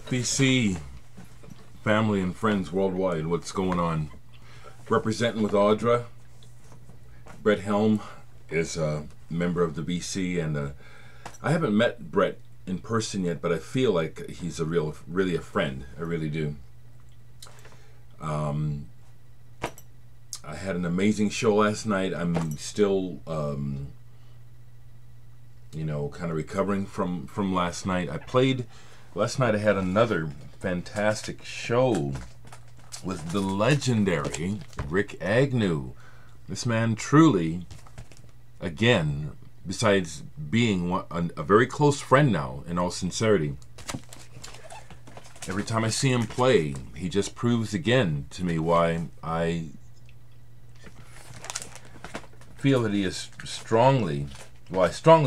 BC family and friends worldwide, what's going on? Representing with Audra. Brett Helm is a member of the BC, and I haven't met Brett in person yet, but I feel like he's really a friend. I really do. I had an amazing show last night. I'm still, kind of recovering from last night. Last night I had another fantastic show with the legendary Rick Agnew. This man truly, again, besides being a very close friend now, in all sincerity, every time I see him play, he just proves again to me why I feel that he is I strongly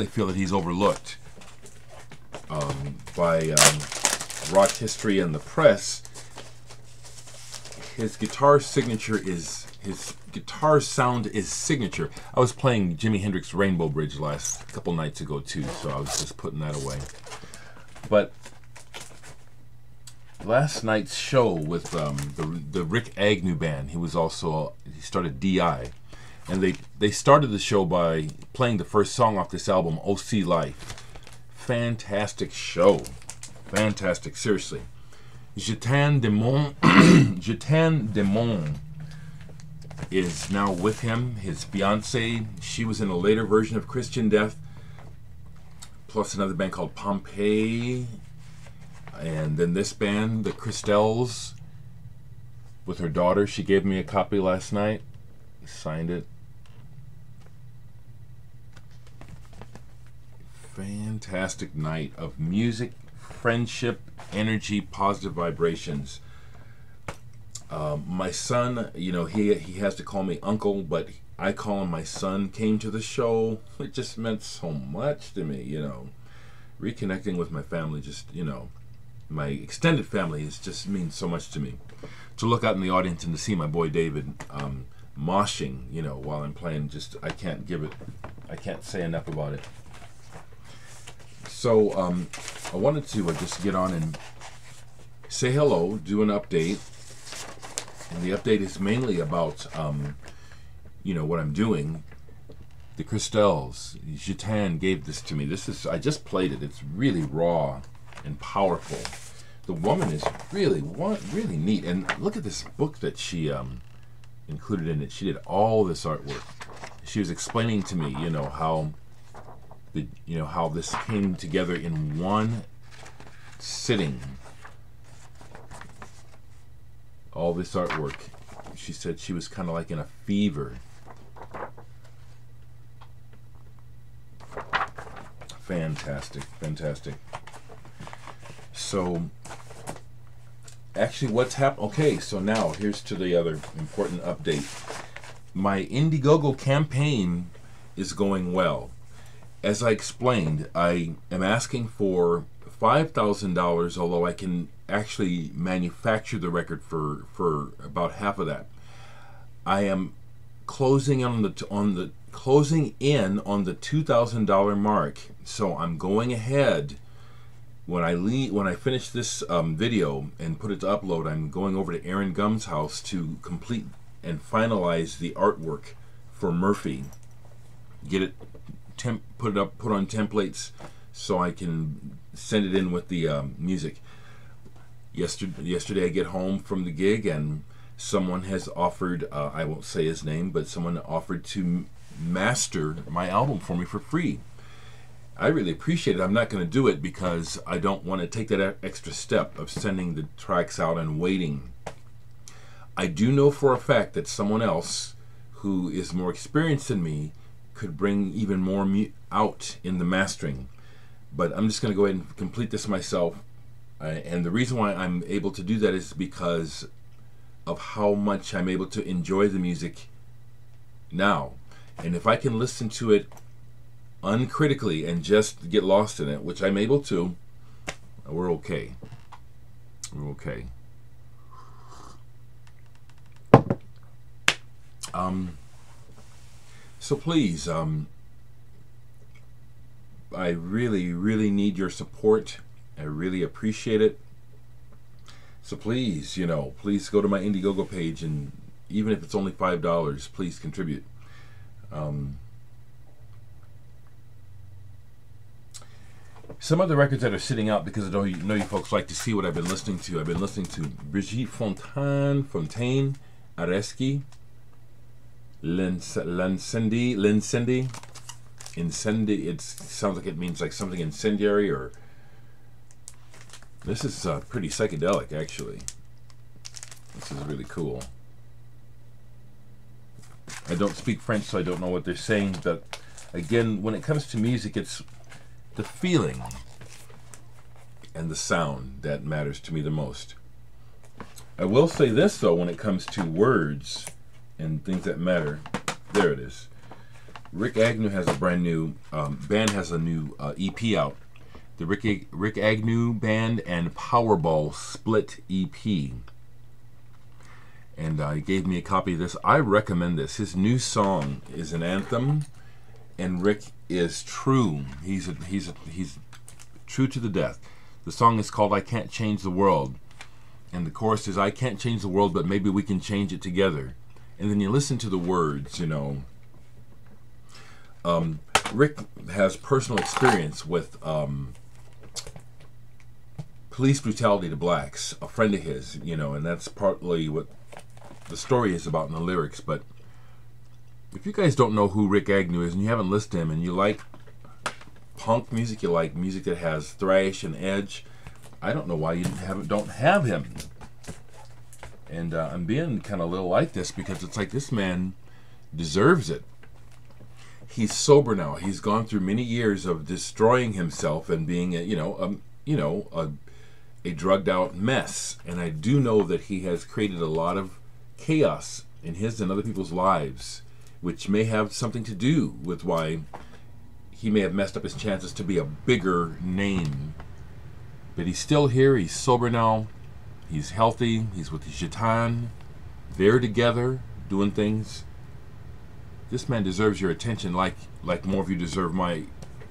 feel that he's overlooked by rock history and the press. His guitar sound is signature. I was playing Jimi Hendrix Rainbow Bridge last couple nights ago too, so I was just putting that away. But last night's show with the Rick Agnew band, he started DI, and they started the show by playing the first song off this album, OC Life. Fantastic show. Fantastic, seriously. Jetan Demon is now with him. His fiance, she was in a later version of Christian Death, plus another band called Pompeii, and then this band, the Crystals, with her daughter. She gave me a copy last night. Signed it. Fantastic night of music, friendship, energy, positive vibrations. My son, he has to call me uncle, but I call him my son, came to the show. It just meant so much to me, Reconnecting with my family, my extended family just means so much to me. To look out in the audience and to see my boy David moshing, while I'm playing, I can't say enough about it. So I wanted to just get on and say hello, do an update. And the update is mainly about, what I'm doing. The Crystals. Jetan gave this to me. I just played it. It's really raw and powerful. The woman is really neat. And look at this book that she included in it. She did all this artwork. She was explaining to me, how this came together in one sitting. All this artwork. She said she was kind of like in a fever. Fantastic, fantastic. So, actually what's happened? Okay, so now here's to the other important update. My Indiegogo campaign is going well. As I explained, I am asking for $5,000, although I can actually manufacture the record for about half of that. I am closing in on the $2,000 mark. So I'm going ahead. When I finish this video and put it to upload, I'm going over to Aaron Gum's house to complete and finalize the artwork for Murphy. Get it put on templates so I can send it in with the music. Yesterday I get home from the gig and someone has offered, I won't say his name, but someone offered to master my album for me for free. I really appreciate it. I'm not going to do it because I don't want to take that extra step of sending the tracks out and waiting. I do know for a fact that someone else who is more experienced than me could bring even more out in the mastering. But I'm just going to go ahead and complete this myself. And the reason why I'm able to do that is because of how much I'm able to enjoy the music now. And if I can listen to it uncritically and just get lost in it, which I'm able to, we're okay. We're okay. So please, I really need your support. I really appreciate it. So please, please go to my Indiegogo page, and even if it's only $5, please contribute. Some other records that are sitting out, because I know you folks like to see what I've been listening to. I've been listening to Brigitte Fontaine, Areski, L'incendi. It sounds like it means like something incendiary, or this is pretty psychedelic, actually. This is really cool. I don't speak French, so I don't know what they're saying, but again, when it comes to music, it's the feeling and the sound that matters to me the most. I will say this, though, when it comes to words and things that matter. There it is. Rick Agnew has a brand new band, has a new EP out. The Rick Agnew Band and Powerball Split EP. And he gave me a copy of this. I recommend this. His new song is an anthem, and Rick is true. He's true to the death. The song is called "I Can't Change the World," and the chorus is, "I can't change the world, but maybe we can change it together." And then you listen to the words. Rick has personal experience with police brutality to blacks. A friend of his, and that's partly what the story is about in the lyrics. But if you guys don't know who Rick Agnew is, and you haven't listened to him, and you like punk music, you like music that has thrash and edge, I don't know why you don't have him. And I'm being kind of a little like this, because it's like this man deserves it. He's sober now. He's gone through many years of destroying himself and being a drugged out mess. And I do know that he has created a lot of chaos in his and other people's lives, which may have something to do with why he may have messed up his chances to be a bigger name. But he's still here. He's sober now. He's healthy. He's with his Jatan. They're together doing things. This man deserves your attention, like more of you deserve my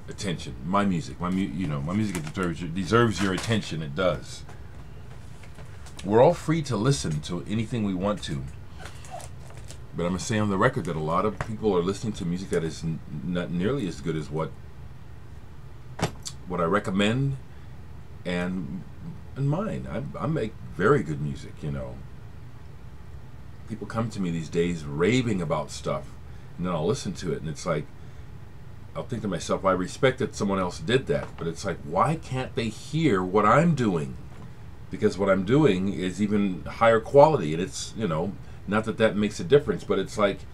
attention. My music, my music deserves your attention. It does. We're all free to listen to anything we want to, but I'm gonna say on the record that a lot of people are listening to music that is not nearly as good as what I recommend, and mine. I make very good music. People come to me these days raving about stuff, and then I'll listen to it, and it's like, I'll think to myself, I respect that someone else did that, but it's like, why can't they hear what I'm doing? Because what I'm doing is even higher quality, and it's, not that makes a difference, but it's like,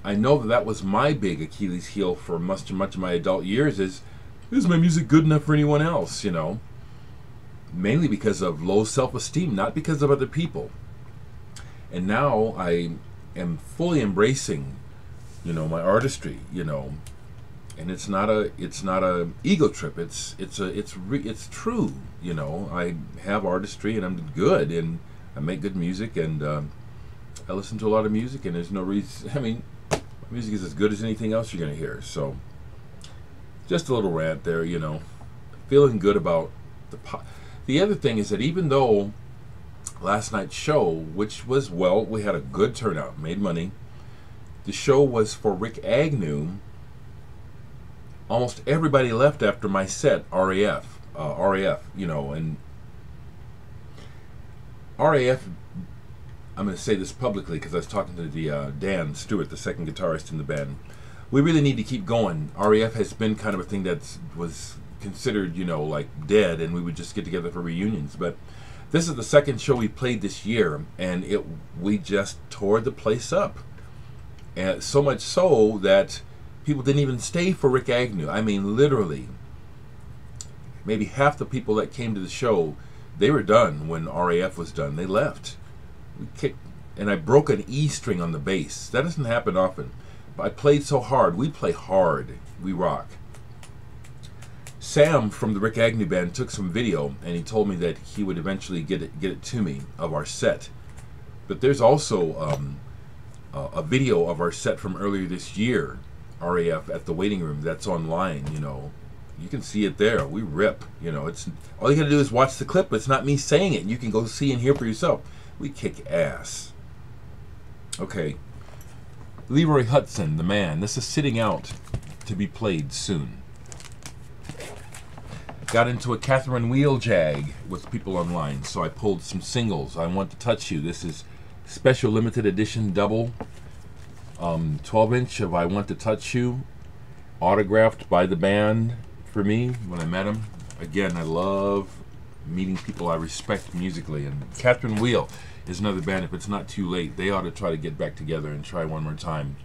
I know that was my big Achilles heel for much of my adult years, is my music good enough for anyone else, Mainly because of low self-esteem, not because of other people. And now I am fully embracing, my artistry, and it's not a ego trip. It's true. I have artistry, and I'm good, and I make good music, and I listen to a lot of music, and there's no reason. I mean, music is as good as anything else you're gonna hear. So, just a little rant there. Feeling good about the other thing is that even though last night's show, which was, we had a good turnout, made money. The show was for Rick Agnew. Almost everybody left after my set, RAF, and RAF, I'm going to say this publicly because I was talking to the Dan Stewart, the second guitarist in the band. We really need to keep going. RAF has been kind of a thing that was considered, like dead, and we would just get together for reunions. But this is the second show we played this year, and we just tore the place up. And so much so that people didn't even stay for Rick Agnew. I mean, literally, maybe half the people that came to the show, they were done when RAF was done. They left. We kicked, and I broke an E string on the bass. That doesn't happen often. But I played so hard. We play hard. We rock. Sam from the Rick Agnew Band took some video, and he told me that he would eventually get it to me of our set. But there's also a video of our set from earlier this year, RAF at the Waiting Room, that's online, You can see it there. We rip. You know, it's all you got to do is watch the clip. It's not me saying it. You can go see and hear for yourself. We kick ass. Okay. Leroy Hudson, the man. This is sitting out to be played soon. Got into a Catherine Wheel jag with people online, so I pulled some singles. I Want to Touch You. This is special limited edition double 12-inch of I Want to Touch You, autographed by the band for me when I met them. Again, I love meeting people I respect musically, and Catherine Wheel is another band. If it's not too late, they ought to try to get back together and try one more time.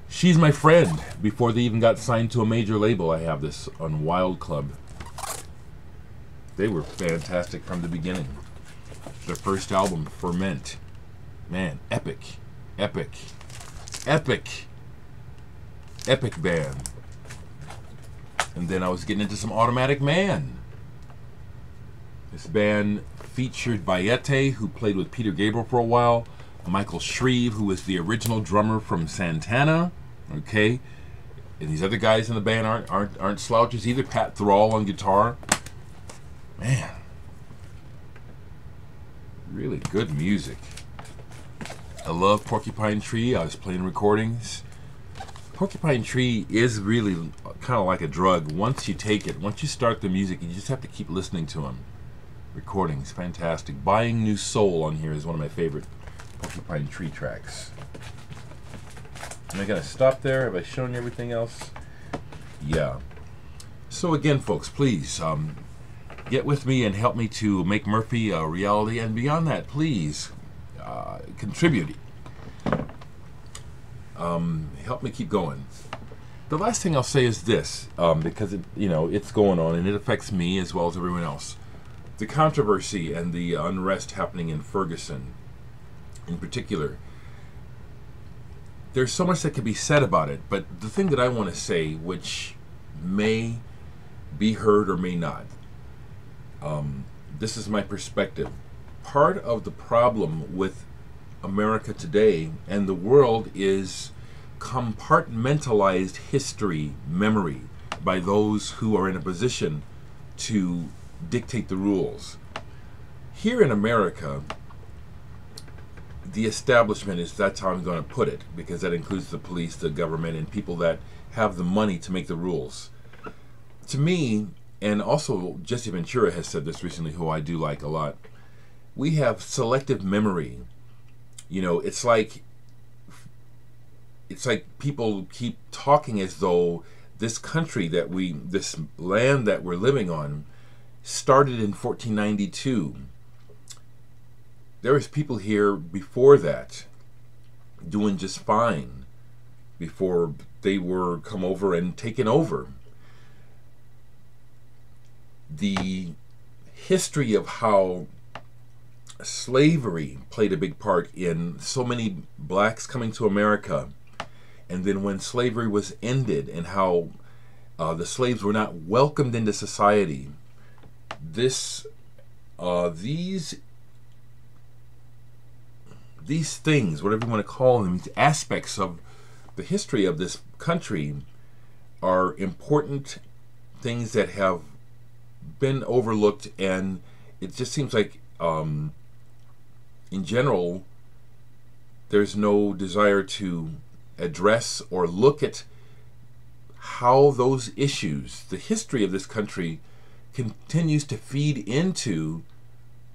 She's my friend. Before they even got signed to a major label, I have this on Wild Club. They were fantastic from the beginning. Their first album, Ferment. Man, epic. Epic. Epic. Epic band. And then I was getting into some Automatic Man. This band featured Bayete, who played with Peter Gabriel for a while. Michael Shreve, who was the original drummer from Santana. Okay, and these other guys in the band aren't slouches either. Pat Thrall on guitar. Man, really good music. I love Porcupine Tree. I was playing recordings. Porcupine Tree is really kind of like a drug. Once you take it, once you start the music, you just have to keep listening to them. Recordings, fantastic. Buying New Soul on here is one of my favorite Porcupine Tree tracks. Am I going to stop there? Have I shown you everything else? Yeah. So again, folks, please get with me and help me to make Murphy a reality. And beyond that, please contribute. Help me keep going. The last thing I'll say is this, because it's going on and it affects me as well as everyone else. The controversy and the unrest happening in Ferguson, in particular. There's so much that can be said about it, but the thing that I want to say, which may be heard or may not, this is my perspective. Part of the problem with America today and the world is compartmentalized history, memory, by those who are in a position to dictate the rules. Here in America, the establishment that's how I'm going to put it, because that includes the police, the government, and people that have the money to make the rules. To me, and also Jesse Ventura has said this recently, who I do like a lot, we have selective memory. It's like people keep talking as though this country this land that we're living on started in 1492. There was people here before that doing just fine before they were come over and taken over. The history of how slavery played a big part in so many blacks coming to America, and then when slavery was ended and how the slaves were not welcomed into society. These things, whatever you want to call them, aspects of the history of this country are important things that have been overlooked, and it just seems like in general there's no desire to address or look at how those issues, the history of this country, continues to feed into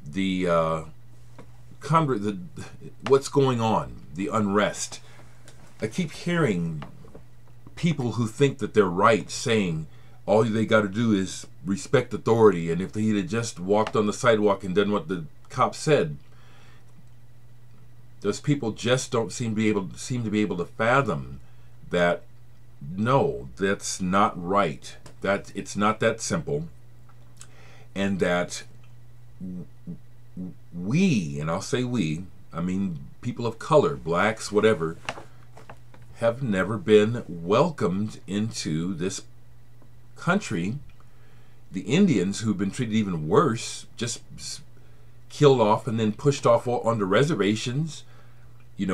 the what's going on, the unrest. I keep hearing people who think that they're right saying all they got to do is respect authority, and if he had just walked on the sidewalk and done what the cop said. Those people just don't seem to be able to fathom that no, that's not right. That it's not that simple, and that we, and I'll say we, I mean people of color, blacks, whatever, have never been welcomed into this country. The Indians, who've been treated even worse, just killed off and then pushed off onto reservations. They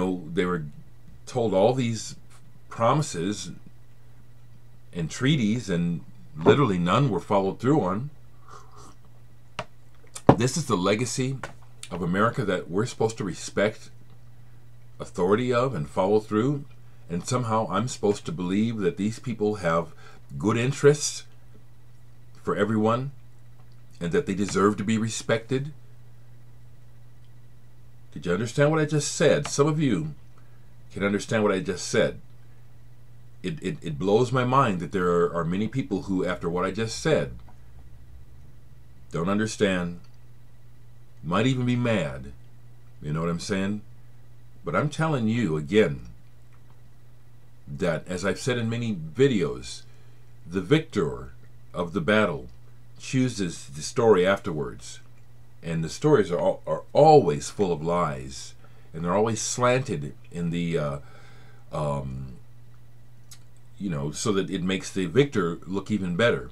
were told all these promises and treaties, and literally none were followed through on. This is the legacy of America that we're supposed to respect authority of and follow through. And somehow I'm supposed to believe that these people have good interests for everyone and that they deserve to be respected. Did you understand what I just said? Some of you can understand what I just said. It blows my mind that there are many people who, after what I just said, don't understand, might even be mad. You know what I'm saying? But I'm telling you again that, as I've said in many videos, the victor of the battle chooses the story afterwards. And the stories are always full of lies. And they're always slanted in the, you know, so that it makes the victor look even better.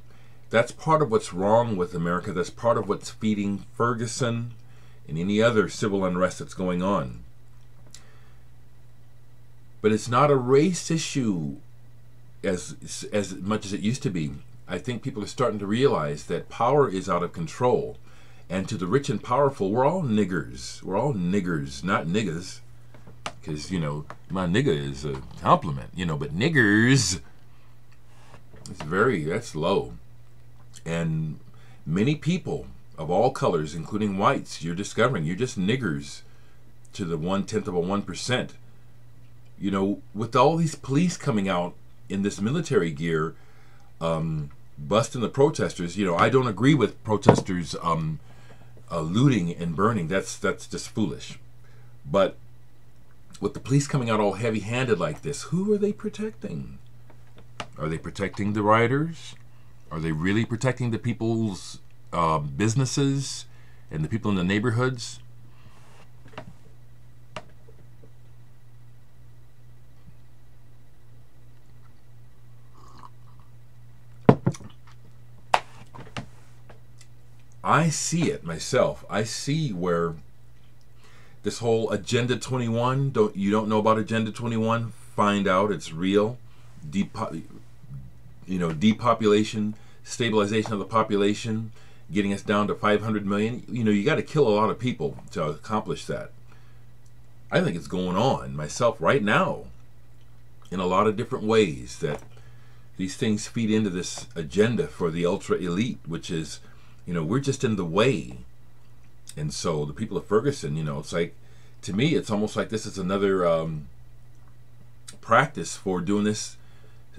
That's part of what's wrong with America. That's part of what's feeding Ferguson and any other civil unrest that's going on. But it's not a race issue as much as it used to be. I think people are starting to realize that power is out of control. And to the rich and powerful, we're all niggers. We're all niggers, not niggas. Because, you know, my nigga is a compliment, you know, but niggers, that's low. And many people of all colors, including whites, you're discovering you're just niggers to the 1/10 of 1%. You know, with all these police coming out in this military gear, busting the protesters, you know, I don't agree with protesters looting and burning. That's just foolish. But with the police coming out all heavy-handed like this, who are they protecting? Are they protecting the rioters? Are they really protecting the people's businesses and the people in the neighborhoods? I see it myself. I see where this whole Agenda 21, you don't know about Agenda 21? Find out, it's real. Depopulation, stabilization of the population, getting us down to 500 million. You know, you got to kill a lot of people to accomplish that. I think it's going on myself right now in a lot of different ways, that these things feed into this agenda for the ultra elite, which is, you know, we're just in the way. And so the people of Ferguson, you know, it's like, to me, it's almost like this is another practice for doing this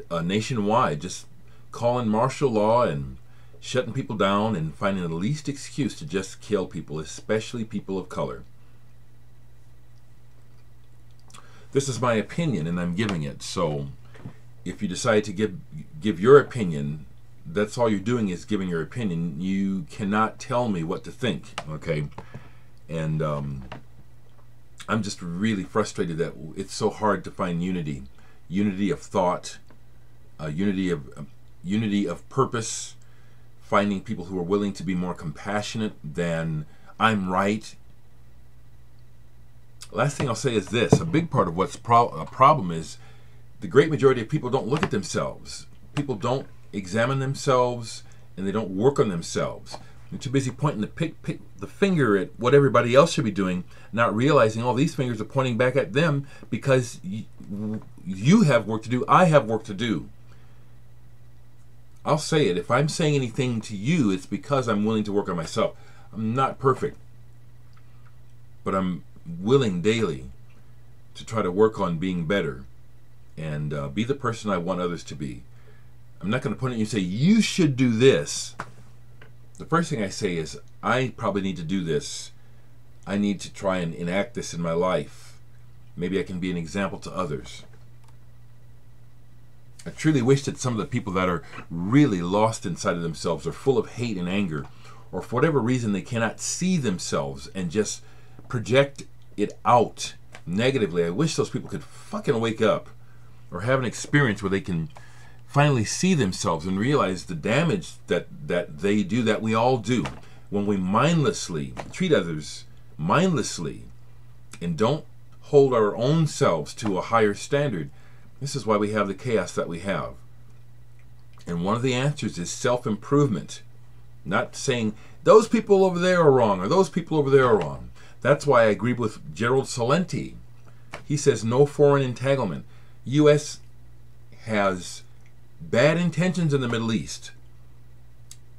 nationwide, just calling martial law and shutting people down and finding the least excuse to just kill people, especially people of color. This is my opinion, and I'm giving it. So if you decide to give your opinion, that's all you're doing is giving your opinion. You cannot tell me what to think, okay? And I'm just really frustrated that it's so hard to find unity of thought, unity of purpose, finding people who are willing to be more compassionate than I'm right. Last thing I'll say is this: a big part of what's a problem is the great majority of people don't look at themselves. People don't examine themselves, and they don't work on themselves. They're too busy pointing the finger at what everybody else should be doing, not realizing all these fingers are pointing back at them because you have work to do, I have work to do. I'll say it. If I'm saying anything to you, it's because I'm willing to work on myself. I'm not perfect, but I'm willing daily to try to work on being better and be the person I want others to be. I'm not going to point at you and say, you should do this. The first thing I say is, I probably need to do this. I need to try and enact this in my life. Maybe I can be an example to others. I truly wish that some of the people that are really lost inside of themselves, are full of hate and anger, or for whatever reason they cannot see themselves and just project it out negatively, I wish those people could fucking wake up or have an experience where they can finally see themselves and realize the damage that they do, that we all do, when we mindlessly treat others mindlessly and don't hold our own selves to a higher standard. This is why we have the chaos that we have. And one of the answers is self-improvement. Not saying, those people over there are wrong, or those people over there are wrong. That's why I agree with Gerald Celente. He says no foreign entanglement. U.S. has bad intentions in the Middle East.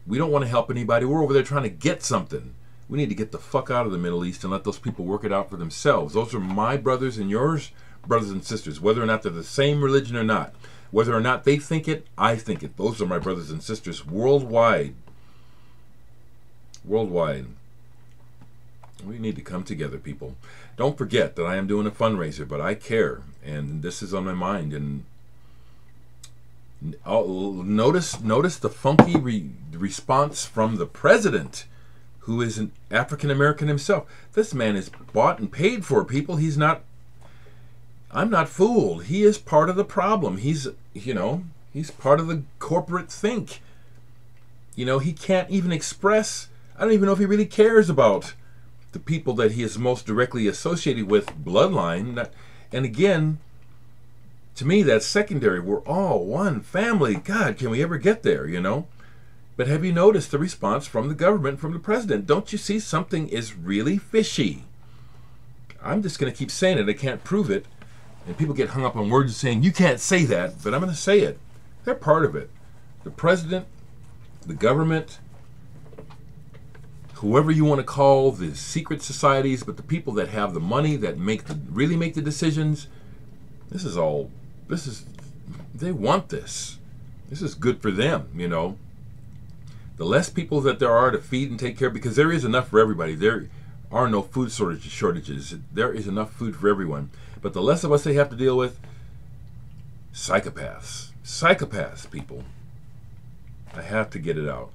We don't want to help anybody. We're over there trying to get something. We need to get the fuck out of the Middle East and let those people work it out for themselves. Those are my brothers and yours, brothers and sisters, whether or not they're the same religion or not. Whether or not they think it, I think it. Those are my brothers and sisters worldwide. Worldwide. We need to come together, people. Don't forget that I am doing a fundraiser, but I care, and this is on my mind. And notice the funky response from the president, who is an African American himself. This man is bought and paid for, people. He's not. I'm not fooled. He is part of the problem. He's part of the corporate think. He can't even express. I don't even know if he really cares about the people that he is most directly associated with, bloodline. And again, to me, that's secondary. We're all one family. God, can we ever get there, But have you noticed the response from the government, from the president? Don't you see something is really fishy? I'm just going to keep saying it. I can't prove it. And people get hung up on words saying, you can't say that, but I'm going to say it. They're part of it. The president, the government, whoever you want to call the secret societies, but the people that have the money that really make the decisions, they want this. This is good for them, The less people that there are to feed and take care of, because there is enough for everybody. There are no food shortages. There is enough food for everyone. But the less of us they have to deal with, psychopaths. Psychopaths, people. I have to get it out.